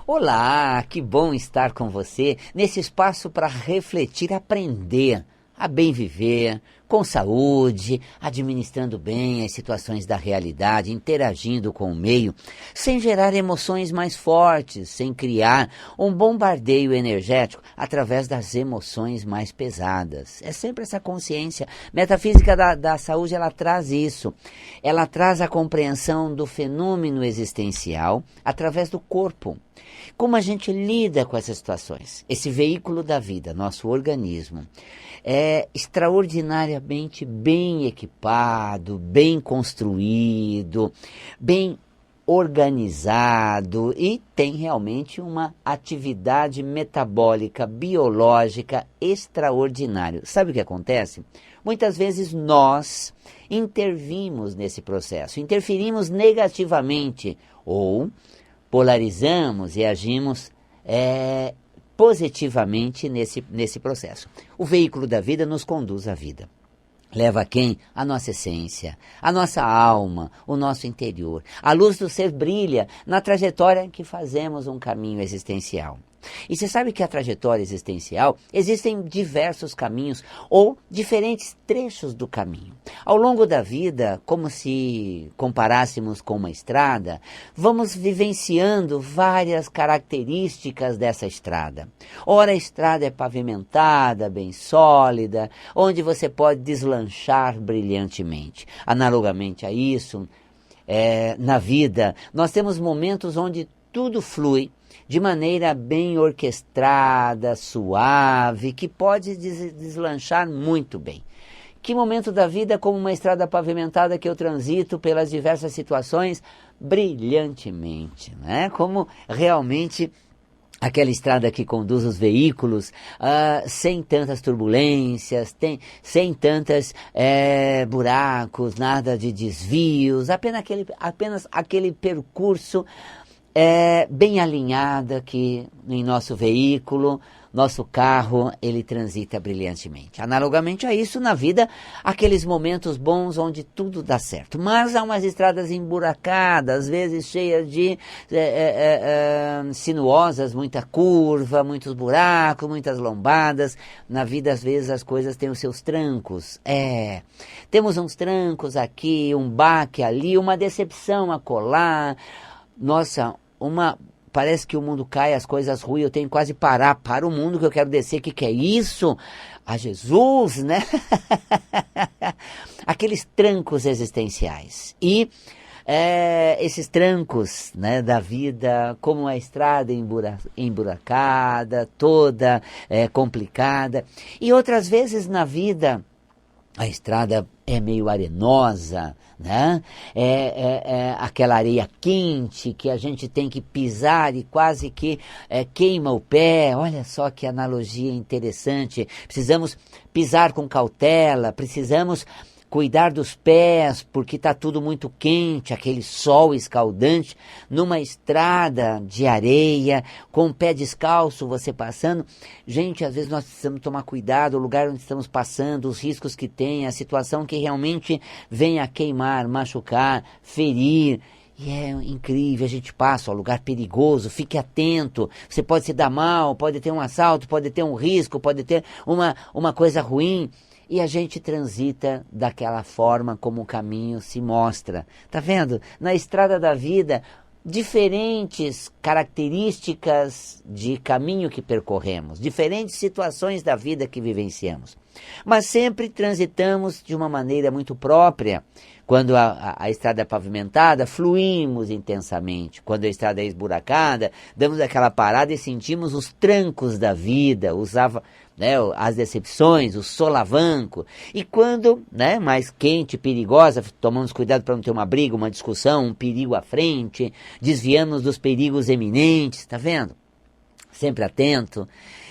Olá, que bom estar com você nesse espaço para refletir, aprender a bem viver, com saúde, administrando bem as situações da realidade, interagindo com o meio, sem gerar emoções mais fortes, sem criar um bombardeio energético através das emoções mais pesadas. É sempre essa consciência. Metafísica da saúde, ela traz isso. Ela traz a compreensão do fenômeno existencial através do corpo. Como a gente lida com essas situações? Esse veículo da vida, nosso organismo, é extraordinariamente bem equipado, bem construído, bem organizado e tem realmente uma atividade metabólica, biológica extraordinária. Sabe o que acontece? Muitas vezes nós intervimos nesse processo, interferimos negativamente ou polarizamos e agimos positivamente nesse processo. O veículo da vida nos conduz à vida. Leva a quem? A nossa essência, a nossa alma, o nosso interior. A luz do ser brilha na trajetória que fazemos um caminho existencial. E você sabe que a trajetória existencial existem diversos caminhos ou diferentes trechos do caminho. Ao longo da vida, como se comparássemos com uma estrada, vamos vivenciando várias características dessa estrada. Ora, a estrada é pavimentada, bem sólida, onde você pode deslanchar brilhantemente. Analogamente a isso, na vida, nós temos momentos onde tudo flui de maneira bem orquestrada, suave, que pode deslanchar muito bem. Que momento da vida, como uma estrada pavimentada que eu transito pelas diversas situações brilhantemente, né? Como realmente aquela estrada que conduz os veículos sem tantas turbulências, sem tantos buracos, nada de desvios, apenas aquele percurso bem alinhada que em nosso veículo, nosso carro, ele transita brilhantemente. Analogamente a isso, na vida, aqueles momentos bons onde tudo dá certo. Mas há umas estradas emburacadas, às vezes cheias de sinuosas, muita curva, muitos buracos, muitas lombadas. Na vida, às vezes, as coisas têm os seus trancos. Temos uns trancos aqui, um baque ali, uma decepção acolá. Nossa, parece que o mundo cai, as coisas ruins, eu tenho que quase parar para o mundo que eu quero descer, que é isso? A Jesus, né? Aqueles trancos existenciais. E esses trancos, né, da vida, como a estrada emburacada, toda complicada. E outras vezes na vida, a estrada é meio arenosa, né? Aquela areia quente que a gente tem que pisar e quase que queima o pé. Olha só que analogia interessante. Precisamos pisar com cautela, precisamos cuidar dos pés, porque está tudo muito quente, aquele sol escaldante, numa estrada de areia, com o pé descalço, você passando. Gente, às vezes nós precisamos tomar cuidado, o lugar onde estamos passando, os riscos que tem, a situação que realmente vem a queimar, machucar, ferir. E é incrível, a gente passa ao lugar perigoso, fique atento, você pode se dar mal, pode ter um assalto, pode ter um risco, pode ter uma coisa ruim. E a gente transita daquela forma como o caminho se mostra. Tá vendo? Na estrada da vida, diferentes características de caminho que percorremos, diferentes situações da vida que vivenciamos. Mas sempre transitamos de uma maneira muito própria. Quando a estrada é pavimentada, fluímos intensamente. Quando a estrada é esburacada, damos aquela parada e sentimos os trancos da vida, as decepções, o solavanco. E quando, mais quente, perigosa, tomamos cuidado para não ter uma briga, uma discussão, um perigo à frente, desviamos dos perigos eminentes, tá vendo? Sempre atento.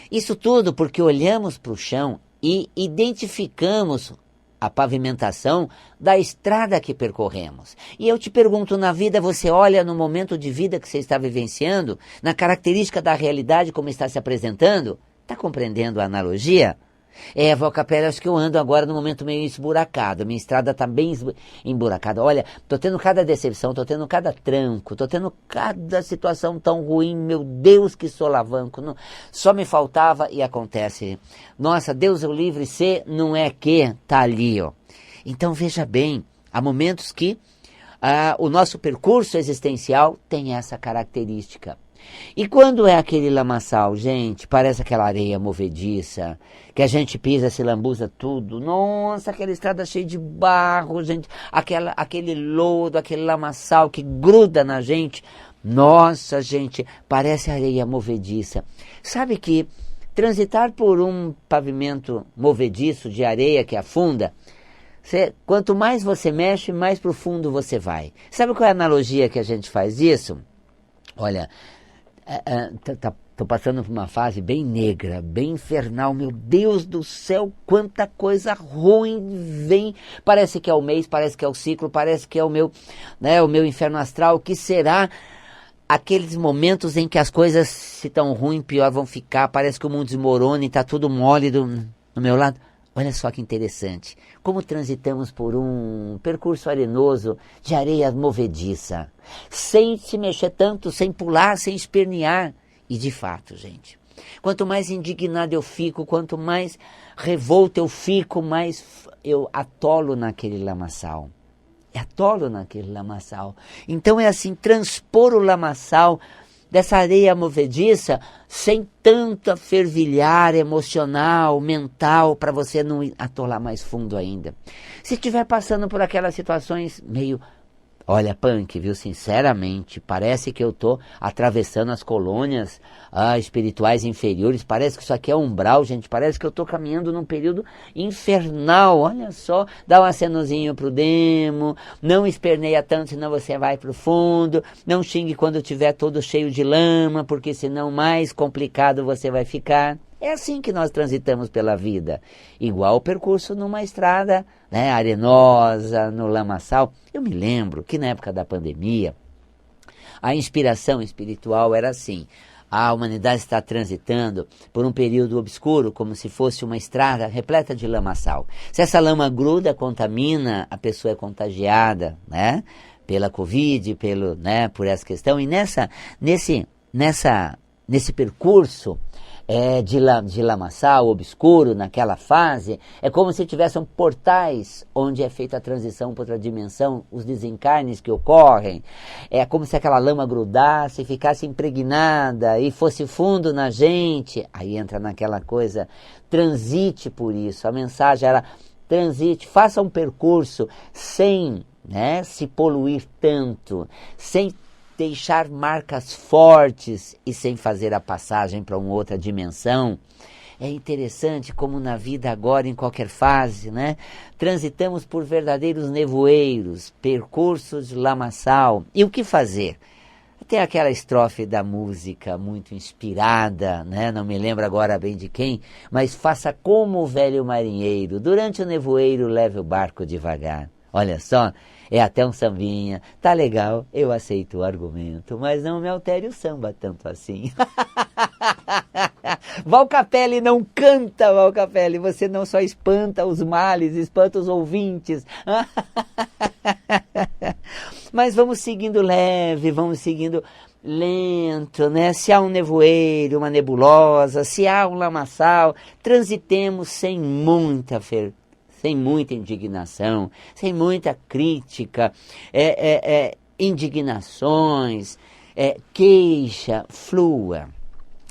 Isso tudo porque olhamos para o chão e identificamos a pavimentação da estrada que percorremos. E eu te pergunto, na vida você olha no momento de vida que você está vivenciando, na característica da realidade como está se apresentando? Está compreendendo a analogia? Valcapelli, acho que eu ando agora num momento meio esburacado, minha estrada está bem emburacada. Olha, tô tendo cada decepção, tô tendo cada tranco, tô tendo cada situação tão ruim, meu Deus, que solavanco, não, só me faltava e acontece. Nossa, Deus o livre se não é que tá ali, ó. Então veja bem, há momentos que o nosso percurso existencial tem essa característica. E quando é aquele lamaçal, gente, parece aquela areia movediça, que a gente pisa, se lambuza tudo. Nossa, aquela estrada cheia de barro, gente, aquele lodo, aquele lamaçal que gruda na gente. Nossa, gente, parece areia movediça. Sabe que transitar por um pavimento movediço de areia que afunda, quanto mais você mexe, mais profundo você vai. Sabe qual é a analogia que a gente faz disso? Olha, tô passando por uma fase bem negra, bem infernal. Meu Deus do céu, quanta coisa ruim vem. Parece que é o mês, parece que é o ciclo, parece que é o meu inferno astral. O que será aqueles momentos em que as coisas, se tão ruim, pior vão ficar? Parece que o mundo desmorona e tá tudo mole do meu lado. Olha só que interessante, como transitamos por um percurso arenoso de areia movediça, sem se mexer tanto, sem pular, sem espernear. E de fato, gente, quanto mais indignado eu fico, quanto mais revolto eu fico, mais eu atolo naquele lamaçal. Então é assim, transpor o lamaçal dessa areia movediça sem tanta fervilhar emocional, mental, para você não atolar mais fundo ainda. Se estiver passando por aquelas situações meio... Olha, punk, viu, sinceramente, parece que eu estou atravessando as colônias espirituais inferiores, parece que isso aqui é umbral, gente, parece que eu estou caminhando num período infernal. Olha só, dá um acenozinho pro demo, não esperneia tanto, senão você vai pro fundo, não xingue quando estiver todo cheio de lama, porque senão mais complicado você vai ficar. É assim que nós transitamos pela vida, igual o percurso numa estrada, né, arenosa, no lamaçal. Eu me lembro que na época da pandemia, a inspiração espiritual era assim: a humanidade está transitando por um período obscuro, como se fosse uma estrada repleta de lamaçal. Se essa lama gruda, contamina, a pessoa é contagiada, né, pela Covid, por essa questão. E nesse percurso de lamaçal obscuro, naquela fase, é como se tivessem portais onde é feita a transição para outra dimensão, os desencarnes que ocorrem. É como se aquela lama grudasse, ficasse impregnada e fosse fundo na gente. Aí entra naquela coisa, transite por isso. A mensagem era: transite, faça um percurso sem se poluir tanto, sem deixar marcas fortes e sem fazer a passagem para uma outra dimensão. É interessante como na vida agora, em qualquer fase, transitamos por verdadeiros nevoeiros, percursos de lamaçal. E o que fazer? Tem aquela estrofe da música muito inspirada, não me lembro agora bem de quem, mas faça como o velho marinheiro, durante o nevoeiro leve o barco devagar. Olha só, é até um sambinha, tá legal, eu aceito o argumento, mas não me altere o samba tanto assim. Valcapelli não canta, Valcapelli, você não só espanta os males, espanta os ouvintes. Mas vamos seguindo leve, vamos seguindo lento, Se há um nevoeiro, uma nebulosa, se há um lamaçal, transitemos sem muita indignação, sem muita crítica, indignações, queixa, flua.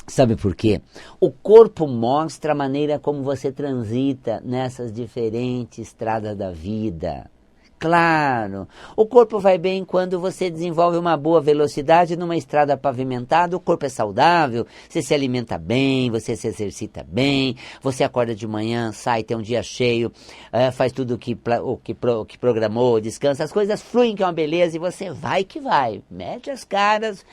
Sabe por quê? O corpo mostra a maneira como você transita nessas diferentes estradas da vida. Claro, o corpo vai bem quando você desenvolve uma boa velocidade numa estrada pavimentada. O corpo é saudável, você se alimenta bem, você se exercita bem, você acorda de manhã, sai, tem um dia cheio, faz tudo o que programou, descansa, as coisas fluem, que é uma beleza, e você vai que vai, mete as caras,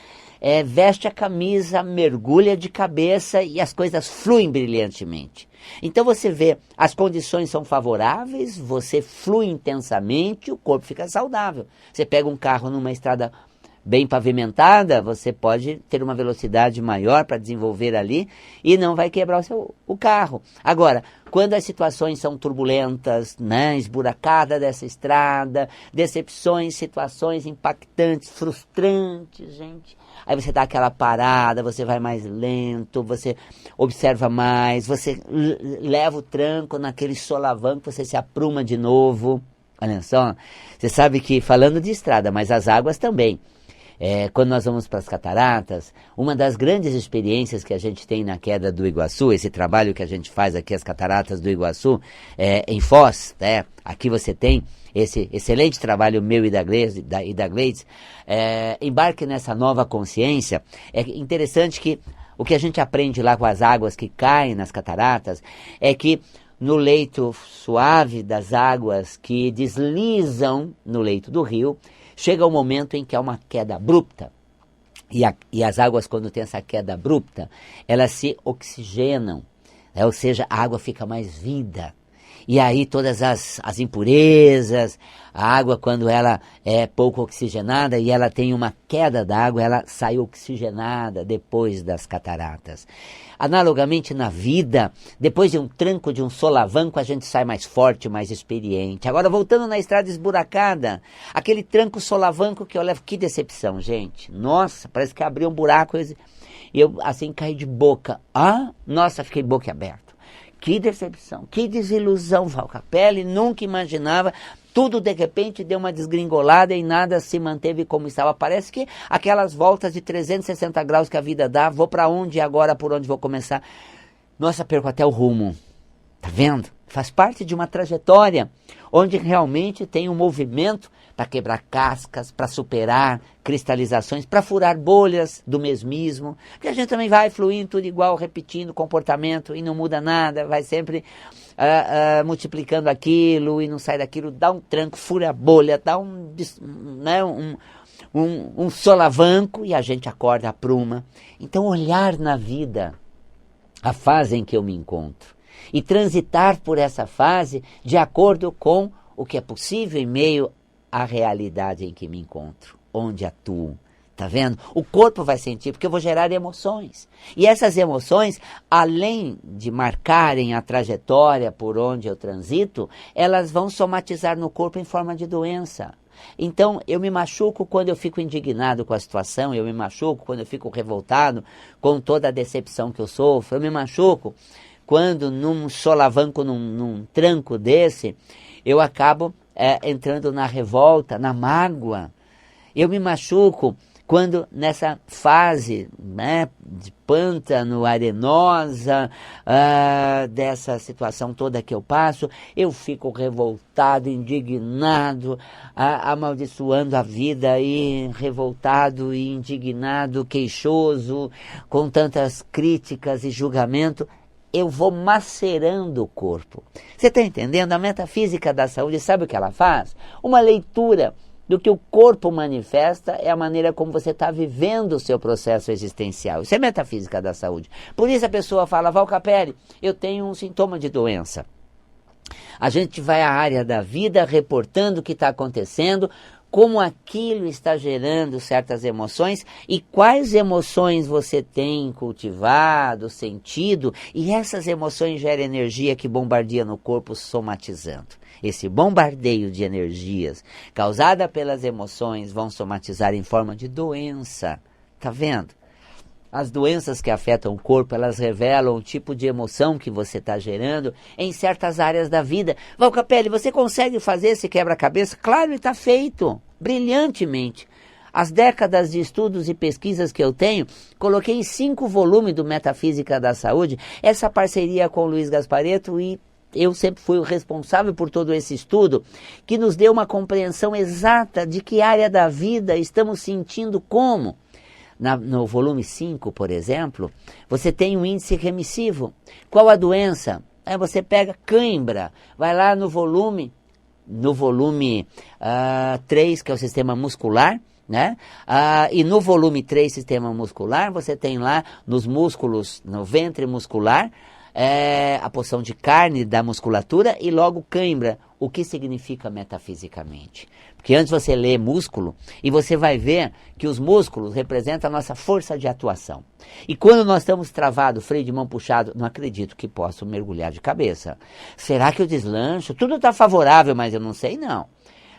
veste a camisa, mergulha de cabeça e as coisas fluem brilhantemente. Então você vê, as condições são favoráveis, você flui intensamente, o corpo fica saudável. Você pega um carro numa estrada bem pavimentada, você pode ter uma velocidade maior para desenvolver ali e não vai quebrar o carro. Agora, quando as situações são turbulentas, né, esburacada dessa estrada, decepções, situações impactantes, frustrantes, gente, aí você dá aquela parada, você vai mais lento, você observa mais, você leva o tranco naquele solavanco, você se apruma de novo. Olha só, você sabe que, falando de estrada, mas as águas também, quando nós vamos para as cataratas, uma das grandes experiências que a gente tem na queda do Iguaçu, esse trabalho que a gente faz aqui, as cataratas do Iguaçu, em Foz, né? Aqui você tem esse excelente trabalho meu e da Gleides, embarque nessa nova consciência. É interessante que o que a gente aprende lá com as águas que caem nas cataratas é que no leito suave das águas que deslizam no leito do rio, chega um momento em que há uma queda abrupta. E as águas, quando tem essa queda abrupta, elas se oxigenam, né? Ou seja, a água fica mais vida. E aí todas as impurezas, a água quando ela é pouco oxigenada e ela tem uma queda d'água, ela sai oxigenada depois das cataratas. Analogamente na vida, depois de um tranco, de um solavanco, a gente sai mais forte, mais experiente. Agora voltando na estrada esburacada, aquele tranco solavanco que eu levo, que decepção, gente. Nossa, parece que abriu um buraco e eu assim caí de boca. Nossa, fiquei boca aberta. Que decepção, que desilusão, Val Capelli, nunca imaginava, tudo de repente deu uma desgringolada e nada se manteve como estava. Parece que aquelas voltas de 360 graus que a vida dá, vou para onde agora, por onde vou começar? Nossa, perco até o rumo, tá vendo? Faz parte de uma trajetória onde realmente tem um movimento para quebrar cascas, para superar cristalizações, para furar bolhas do mesmismo, porque a gente também vai fluindo tudo igual, repetindo comportamento e não muda nada, vai sempre multiplicando aquilo e não sai daquilo, dá um tranco, fura a bolha, dá um solavanco e a gente acorda, apruma. Então olhar na vida a fase em que eu me encontro e transitar por essa fase de acordo com o que é possível em meio à realidade em que me encontro, onde atuo. Tá vendo? O corpo vai sentir, porque eu vou gerar emoções. E essas emoções, além de marcarem a trajetória por onde eu transito, elas vão somatizar no corpo em forma de doença. Então, eu me machuco quando eu fico indignado com a situação, eu me machuco quando eu fico revoltado com toda a decepção que eu sofro, eu me machuco quando num solavanco, num tranco desse, eu acabo entrando na revolta, na mágoa. Eu me machuco quando nessa fase, né, de pântano, arenosa, dessa situação toda que eu passo, eu fico revoltado, indignado, amaldiçoando a vida, e revoltado e indignado, queixoso, com tantas críticas e julgamento. Eu vou macerando o corpo. Você está entendendo? A metafísica da saúde, sabe o que ela faz? Uma leitura do que o corpo manifesta é a maneira como você está vivendo o seu processo existencial. Isso é metafísica da saúde. Por isso a pessoa fala, Val Capelli, eu tenho um sintoma de doença. A gente vai à área da vida reportando o que está acontecendo, como aquilo está gerando certas emoções e quais emoções você tem cultivado, sentido, e essas emoções geram energia que bombardeia no corpo, somatizando. Esse bombardeio de energias causada pelas emoções vão somatizar em forma de doença. Tá vendo? As doenças que afetam o corpo, elas revelam o tipo de emoção que você está gerando em certas áreas da vida. Val Capelli, você consegue fazer esse quebra-cabeça? Claro, está feito, brilhantemente. As décadas de estudos e pesquisas que eu tenho, coloquei em 5 volumes do Metafísica da Saúde, essa parceria com o Luiz Gasparetto, e eu sempre fui o responsável por todo esse estudo, que nos deu uma compreensão exata de que área da vida estamos sentindo como. No volume 5, por exemplo, você tem um índice remissivo. Qual a doença? Você pega cãibra, vai lá no volume 3, que é o sistema muscular, né? E no volume 3, sistema muscular, você tem lá nos músculos, no ventre muscular, a porção de carne da musculatura e logo cãibra. O que significa metafisicamente? Porque antes você lê músculo e você vai ver que os músculos representam a nossa força de atuação. E quando nós estamos travados, freio de mão puxado, não acredito que posso mergulhar de cabeça. Será que eu deslancho? Tudo está favorável, mas eu não sei não.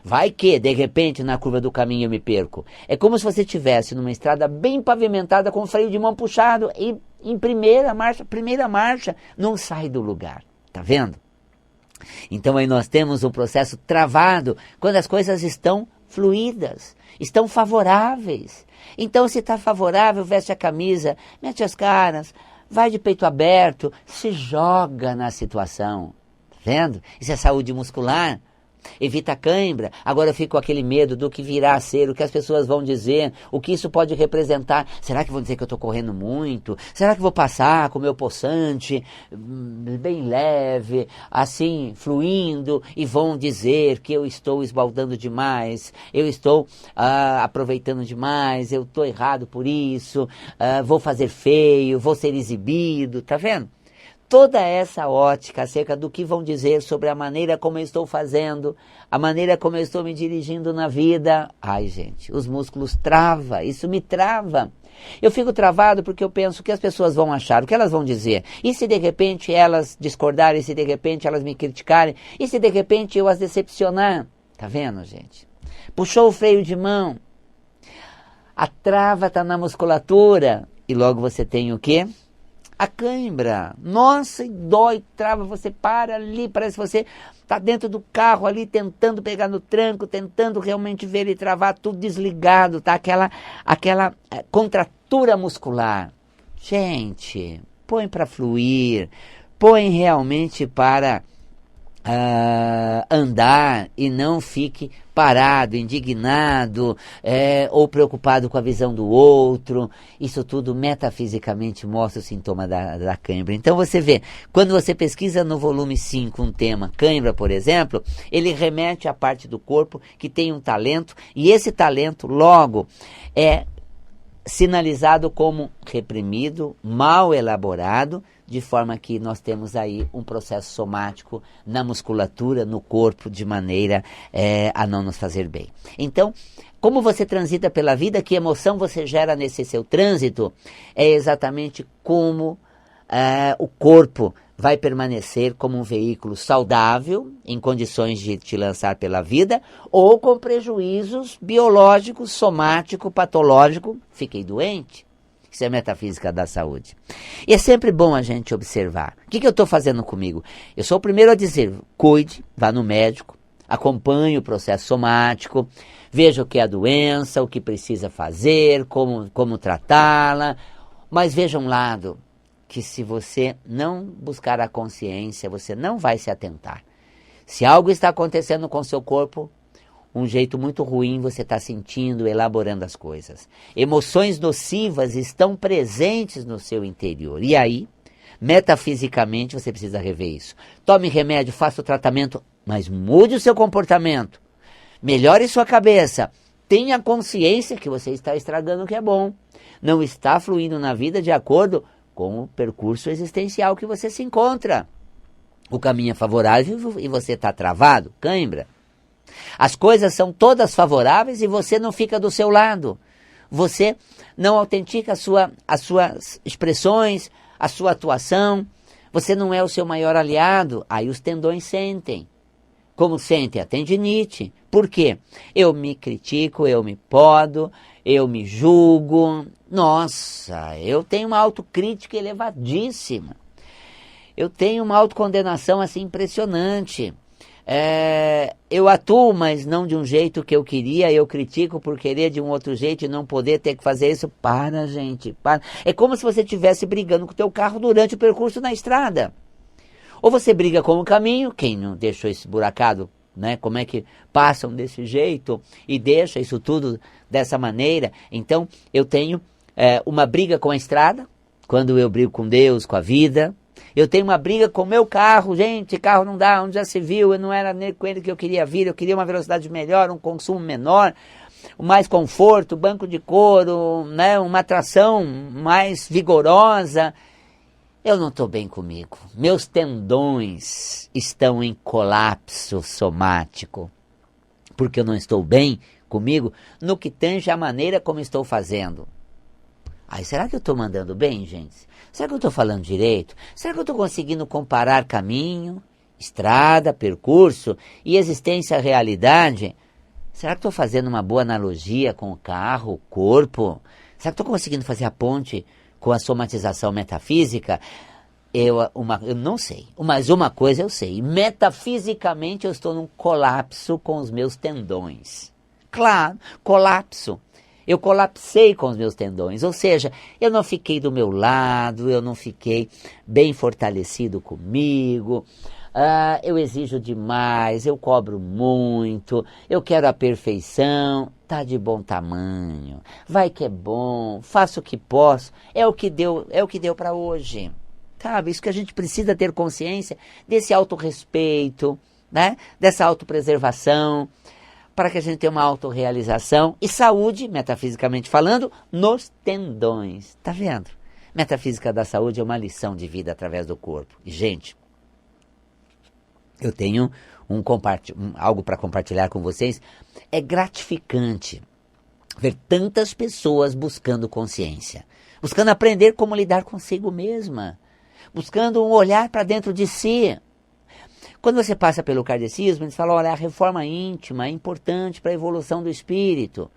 Vai que, de repente, na curva do caminho eu me perco. É como se você estivesse numa estrada bem pavimentada com freio de mão puxado e em primeira marcha, não sai do lugar. Tá vendo? Então aí nós temos um processo travado quando as coisas estão fluídas, estão favoráveis. Então se está favorável, veste a camisa, mete as caras, vai de peito aberto, se joga na situação. Tá vendo? Isso é saúde muscular. Evita a cãibra. Agora eu fico com aquele medo do que virá a ser, o que as pessoas vão dizer, o que isso pode representar. Será que vão dizer que eu estou correndo muito? Será que vou passar com o meu poçante bem leve, assim, fluindo, e vão dizer que eu estou esbaldando demais, eu estou aproveitando demais, eu estou errado por isso, vou fazer feio, vou ser exibido, tá vendo? Toda essa ótica acerca do que vão dizer sobre a maneira como eu estou fazendo, a maneira como eu estou me dirigindo na vida. Ai, gente, os músculos travam, isso me trava. Eu fico travado porque eu penso o que as pessoas vão achar, o que elas vão dizer. E se de repente elas discordarem, se de repente elas me criticarem, e se de repente eu as decepcionar? Tá vendo, gente? Puxou o freio de mão, a trava está na musculatura, e logo você tem o quê? A cãibra, nossa, e dói, trava, você para ali, parece que você está dentro do carro ali, tentando pegar no tranco, tentando realmente ver ele travar, tudo desligado, tá? Aquela contratura muscular. Gente, põe para fluir, põe realmente para andar e não fique parado, indignado ou preocupado com a visão do outro. Isso tudo metafisicamente mostra o sintoma da cãibra. Então você vê, quando você pesquisa no volume 5 um tema, cãibra, por exemplo, ele remete à parte do corpo que tem um talento, e esse talento logo é sinalizado como reprimido, mal elaborado, de forma que nós temos aí um processo somático na musculatura, no corpo, de maneira a não nos fazer bem. Então, como você transita pela vida, que emoção você gera nesse seu trânsito, é exatamente como o corpo vai permanecer como um veículo saudável, em condições de te lançar pela vida, ou com prejuízos biológicos, somático, patológico. Fiquei doente. Isso é metafísica da saúde. E é sempre bom a gente observar. O que eu estou fazendo comigo? Eu sou o primeiro a dizer, cuide, vá no médico, acompanhe o processo somático, veja o que é a doença, o que precisa fazer, como tratá-la, mas veja um lado, que se você não buscar a consciência, você não vai se atentar. Se algo está acontecendo com o seu corpo, um jeito muito ruim você está sentindo, elaborando as coisas. Emoções nocivas estão presentes no seu interior. E aí, metafisicamente, você precisa rever isso. Tome remédio, faça o tratamento, mas mude o seu comportamento. Melhore sua cabeça. Tenha consciência que você está estragando o que é bom. Não está fluindo na vida de acordo com o percurso existencial que você se encontra. O caminho é favorável e você está travado, cãibra. As coisas são todas favoráveis e você não fica do seu lado. Você não autentica as suas expressões, a sua atuação. Você não é o seu maior aliado. Aí os tendões sentem. Como sentem? A tendinite. Por quê? Eu me critico, eu me podo, eu me julgo. Nossa, eu tenho uma autocrítica elevadíssima. Eu tenho uma autocondenação assim impressionante. Eu atuo, mas não de um jeito que eu queria. Eu critico por querer de um outro jeito e não poder ter que fazer isso. Para, gente, para. É como se você estivesse brigando com o teu carro durante o percurso na estrada. Ou você briga com o caminho, quem não deixou esse buracado, né? Como é que passam desse jeito e deixa isso tudo dessa maneira? Então, eu tenho uma briga com a estrada, quando eu brigo com Deus, com a vida. Eu tenho uma briga com o meu carro, gente, carro não dá, onde já se viu, eu não era nem com ele que eu queria vir, eu queria uma velocidade melhor, um consumo menor, mais conforto, banco de couro, né, uma tração mais vigorosa. eu não estou bem comigo. Meus tendões estão em colapso somático, porque eu não estou bem comigo no que tange a maneira como estou fazendo. Aí, será que eu estou mandando bem, gente? Será que eu estou falando direito? Será que eu estou conseguindo comparar caminho, estrada, percurso e existência realidade? Será que estou fazendo uma boa analogia com o carro, o corpo? Será que estou conseguindo fazer a ponte com a somatização metafísica? Eu não sei, mas uma coisa eu sei. Metafisicamente eu estou num colapso com os meus tendões. Claro, colapso. Eu colapsei com os meus tendões, ou seja, eu não fiquei do meu lado, eu não fiquei bem fortalecido comigo, eu exijo demais, eu cobro muito, eu quero a perfeição, tá de bom tamanho, vai que é bom, faço o que posso, é o que deu para hoje. Sabe, isso que a gente precisa ter consciência desse autorrespeito, né? Dessa autopreservação, para que a gente tenha uma autorrealização e saúde, metafisicamente falando, nos tendões. Tá vendo? Metafísica da saúde é uma lição de vida através do corpo. E, gente, eu tenho algo para compartilhar com vocês. É gratificante ver tantas pessoas buscando consciência, buscando aprender como lidar consigo mesma, buscando um olhar para dentro de si. Quando você passa pelo kardecismo, eles falam, olha, a reforma íntima é importante para a evolução do espírito.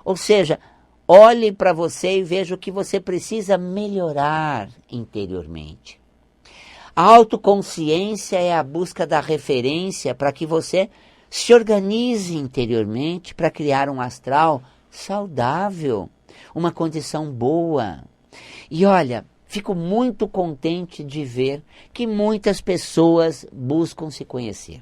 Ou seja, olhe para você e veja o que você precisa melhorar interiormente. A autoconsciência é a busca da referência para que você se organize interiormente para criar um astral saudável, uma condição boa. E olha, fico muito contente de ver que muitas pessoas buscam se conhecer.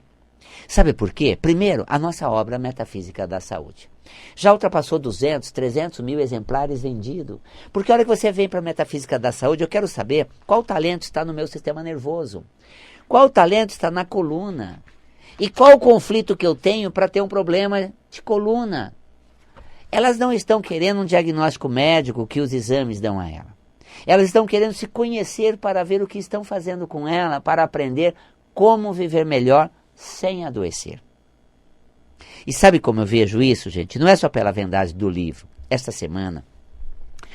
Sabe por quê? Primeiro, a nossa obra Metafísica da Saúde já ultrapassou 200, 300 mil exemplares vendidos. Porque a hora que você vem para a Metafísica da Saúde, eu quero saber qual talento está no meu sistema nervoso, qual talento está na coluna e qual o conflito que eu tenho para ter um problema de coluna. Elas não estão querendo um diagnóstico médico que os exames dão a ela. Elas estão querendo se conhecer para ver o que estão fazendo com ela, para aprender como viver melhor sem adoecer. E sabe como eu vejo isso, gente? Não é só pela vendagem do livro. Esta semana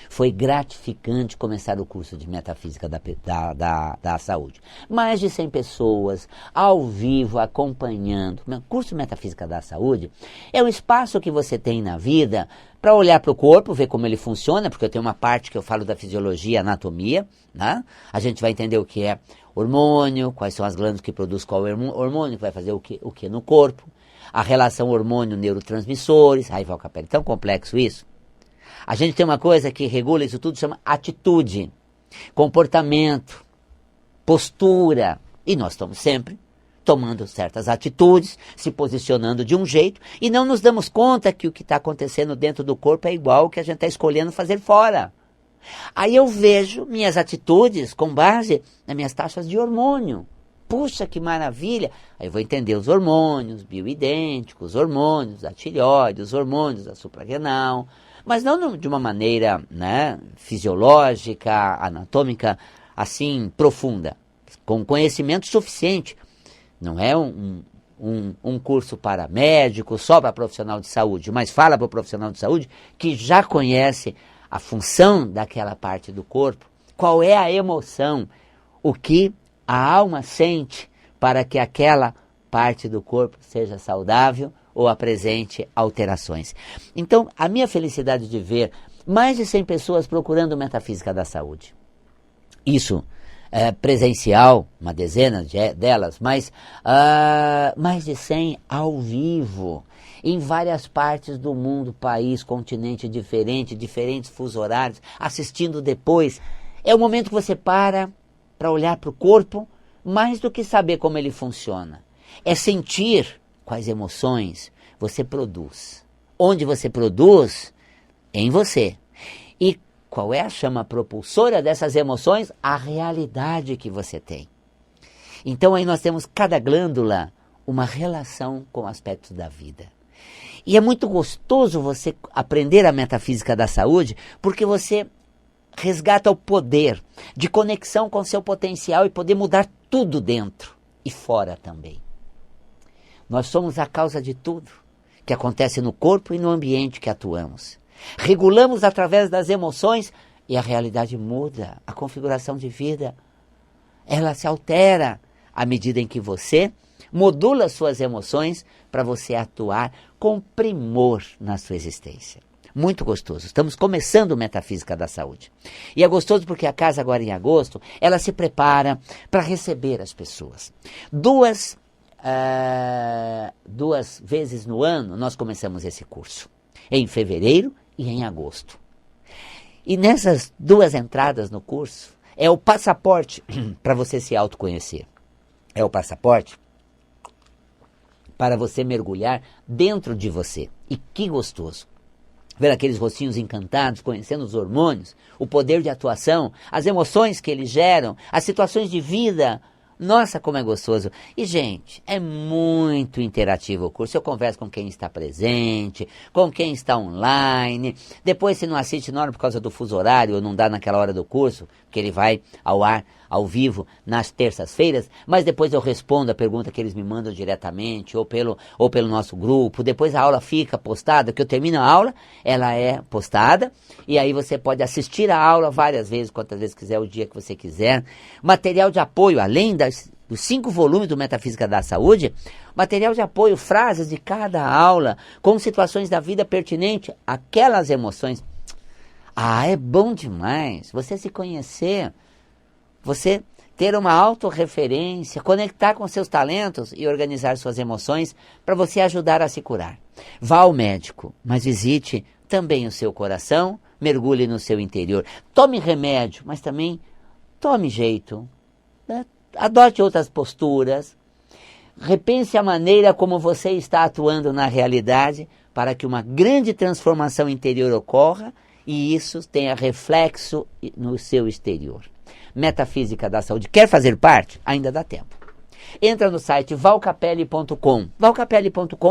foi gratificante começar o curso de Metafísica da Saúde. Mais de 100 pessoas ao vivo acompanhando. O curso Metafísica da Saúde é um espaço que você tem na vida para olhar para o corpo, ver como ele funciona, porque eu tenho uma parte que eu falo da fisiologia e anatomia, né? A gente vai entender o que é hormônio, quais são as glândulas que produzem qual hormônio, que vai fazer o que no corpo, a relação hormônio-neurotransmissores, aí vai o capela, tão complexo isso. A gente tem uma coisa que regula isso tudo, chama atitude, comportamento, postura, e nós estamos sempre tomando certas atitudes, se posicionando de um jeito, e não nos damos conta que o que está acontecendo dentro do corpo é igual ao que a gente está escolhendo fazer fora. Aí eu vejo minhas atitudes com base nas minhas taxas de hormônio. Puxa, que maravilha! Aí eu vou entender os hormônios bioidênticos, os hormônios da tireoide, os hormônios da suprarrenal, mas não de uma maneira, né, fisiológica, anatômica, assim, profunda, com conhecimento suficiente. Não é um curso para médico, só para profissional de saúde, mas fala para o profissional de saúde que já conhece a função daquela parte do corpo, qual é a emoção, o que a alma sente para que aquela parte do corpo seja saudável ou apresente alterações. Então, a minha felicidade de ver mais de 100 pessoas procurando Metafísica da Saúde. Isso presencial, uma dezena delas, mas mais de 100 ao vivo, em várias partes do mundo, país, continente diferente, diferentes fusos horários, assistindo depois. É o momento que você para olhar para o corpo, mais do que saber como ele funciona. É sentir quais emoções você produz. Onde você produz? Em você. E qual é a chama propulsora dessas emoções? A realidade que você tem. Então aí nós temos cada glândula uma relação com aspectos da vida. E é muito gostoso você aprender a Metafísica da Saúde, porque você resgata o poder de conexão com seu potencial e poder mudar tudo dentro e fora também. Nós somos a causa de tudo que acontece no corpo e no ambiente que atuamos. Regulamos através das emoções e a realidade muda, a configuração de vida, ela se altera à medida em que você modula suas emoções para você atuar com primor na sua existência. Muito gostoso. Estamos começando Metafísica da Saúde. E é gostoso porque a casa agora em agosto, ela se prepara para receber as pessoas. Duas vezes no ano nós começamos esse curso. Em fevereiro e em agosto. E nessas 2 entradas no curso, é o passaporte para você se autoconhecer. É o passaporte para você mergulhar dentro de você. E que gostoso. Ver aqueles rostinhos encantados, conhecendo os hormônios, o poder de atuação, as emoções que eles geram, as situações de vida. Nossa, como é gostoso. E, gente, é muito interativo o curso. Eu converso com quem está presente, com quem está online. Depois, se não assiste na hora por causa do fuso horário, ou não dá naquela hora do curso, que ele vai ao ar, ao vivo, nas terças-feiras, mas depois eu respondo a pergunta que eles me mandam diretamente, ou pelo nosso grupo. Depois a aula fica postada, que eu termino a aula, ela é postada, e aí você pode assistir a aula várias vezes, quantas vezes quiser, o dia que você quiser. Material de apoio, além dos 5 volumes do Metafísica da Saúde, material de apoio, frases de cada aula, com situações da vida pertinentes àquelas emoções. Ah, é bom demais você se conhecer, você ter uma autorreferência, conectar com seus talentos e organizar suas emoções para você ajudar a se curar. Vá ao médico, mas visite também o seu coração, mergulhe no seu interior. Tome remédio, mas também tome jeito, né? Adote outras posturas, repense a maneira como você está atuando na realidade para que uma grande transformação interior ocorra e isso tenha reflexo no seu exterior. Metafísica da Saúde. Quer fazer parte? Ainda dá tempo. Entra no site valcapelli.com,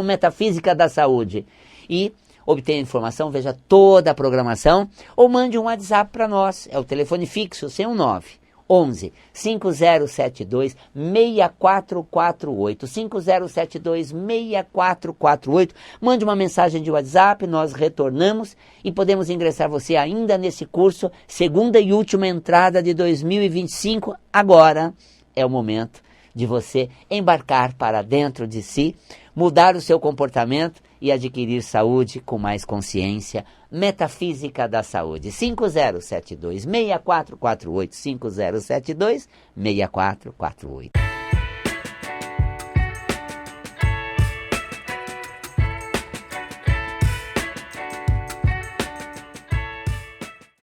Metafísica da Saúde, e obtenha informação, veja toda a programação, ou mande um WhatsApp para nós, é o telefone fixo, sem um 9, 11 5072 6448, 5072 6448, mande uma mensagem de WhatsApp, nós retornamos e podemos ingressar você ainda nesse curso, segunda e última entrada de 2025, agora é o momento de você embarcar para dentro de si, mudar o seu comportamento e adquirir saúde com mais consciência. Metafísica da Saúde, 5072 6448, 5072 6448.